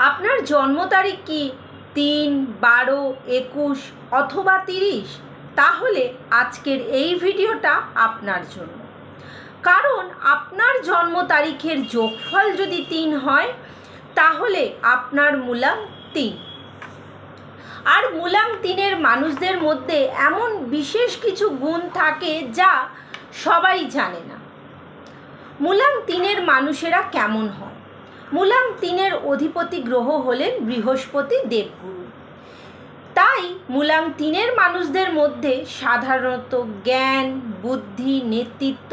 আপনার জন্ম তারিখ কি 3, 12, 21 অথবা 30? তাহলে আজকের এই ভিডিওটা আপনার জন্য। কারণ আপনার জন্ম তারিখের যোগফল যদি 3 হয় তাহলে আপনার মূলাঙ্ক 3। আর মূলাঙ্ক 3-এর মানুষদের মধ্যে এমন বিশেষ কিছু গুণ থাকে যা সবাই জানে না। মূলাঙ্ক 3-এর মানুষেরা কেমন হয়? মূলাঙ্ক 3-এর অধিপতি গ্রহ হলেন বৃহস্পতি দেবগুরু। তাই মূলাঙ্ক 3-এর মানুষদের মধ্যে সাধারণত জ্ঞান, বুদ্ধি, নেতৃত্ব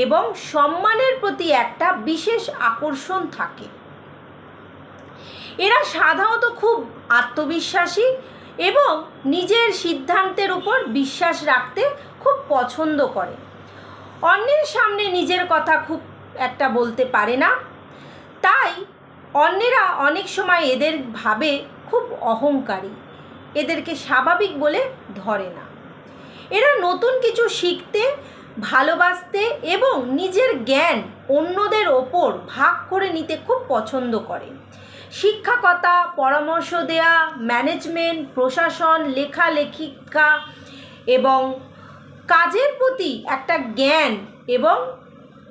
এবং সম্মানের প্রতি একটা বিশেষ আকর্ষণ থাকে। এরা সাধারণত খুব আত্মবিশ্বাসী এবং নিজের সিদ্ধান্তের উপর বিশ্বাস রাখতে খুব পছন্দ করে। অন্যের সামনে নিজের কথা খুব একটা বলতে পারে না, তাই অন্যেরা অনেক সময় এদের ভাবে খুব অহংকারী, এদেরকে স্বাভাবিক বলে ধরে না। এরা নতুন কিছু শিখতে, ভালোবাসতে এবং নিজের জ্ঞান অন্যদের ওপর ভাগ করে নিতে খুব পছন্দ করে। শিক্ষকতা, পরামর্শ দেয়া, ম্যানেজমেন্ট, প্রশাসন, লেখালেখিকা এবং কাজের প্রতি একটা জ্ঞান এবং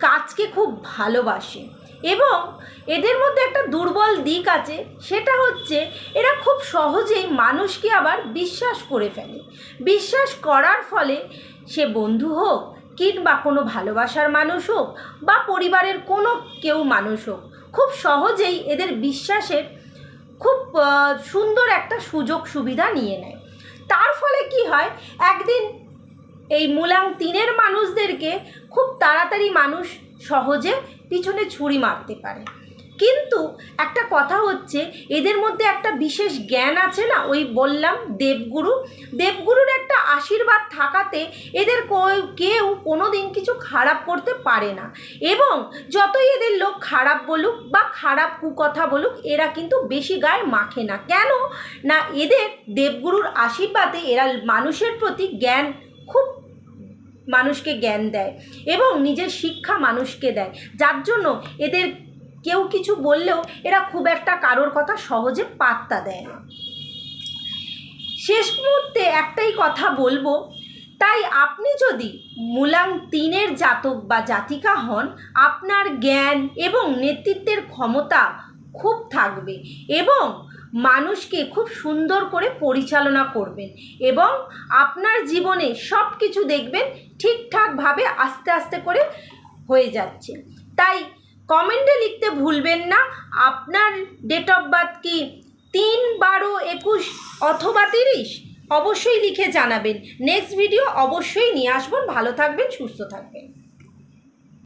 কাজকে খুব ভালোবাসে। এবং এদের মধ্যে একটা দুর্বল দিক আছে, সেটা হচ্ছে এরা খুব সহজেই মানুষকে আবার বিশ্বাস করে ফেলে। বিশ্বাস করার ফলে সে বন্ধু হোক কিংবা কোনো ভালোবাসার মানুষ হোক বা পরিবারের কোনো কেউ মানুষ হোক, খুব সহজেই এদের বিশ্বাসের খুব সুন্দর একটা সুযোগ সুবিধা নিয়ে নেয়। তার ফলে কি হয়, একদিন এই মূলাঙ্ক 3-এর মানুষদেরকে খুব তাড়াতাড়ি মানুষ সহজে পিছনে ছুরি মারতে পারে। কিন্তু একটা কথা হচ্ছে, এদের মধ্যে একটা বিশেষ জ্ঞান আছে না, ওই বললাম দেবগুরুর একটা আশীর্বাদ থাকাতে এদের কেউ কোনো দিন কিছু খারাপ করতে পারে না। এবং যতই এদের লোক খারাপ বলুক বা খারাপ কুকথা বলুক, এরা কিন্তু বেশি গায়ে মাখে না। কেন না, এদের দেবগুরুর আশীর্বাদে এরা মানুষের প্রতি জ্ঞান, খুব মানুষকে জ্ঞান দেয় এবং নিজের শিক্ষা মানুষকে দেয়, যার জন্য এদের কেউ কিছু বললেও এরা খুব একটা কারোর কথা সহজে পাত্তা দেয় না। শেষ মুহূর্তে একটাই কথা বলবো, তাই আপনি যদি মূলাঙ্ক 3-এর জাতক বা জাতিকা হন, আপনার জ্ঞান এবং নেতৃত্বের ক্ষমতা খুব থাকবে এবং মানুষকে খুব সুন্দর করে পরিচালনা করবেন এবং আপনার জীবনে সব কিছু দেখবেন ঠিকঠাকভাবে আস্তে আস্তে করে হয়ে যাচ্ছে। তাই কমেন্টে লিখতে ভুলবেন না আপনার ডেট অফ বার্থ কি 3, 12, 21 অথবা 30? অবশ্যই লিখে জানাবেন। নেক্সট ভিডিও অবশ্যই নিয়ে আসবেন। ভালো থাকবেন, সুস্থ থাকবেন।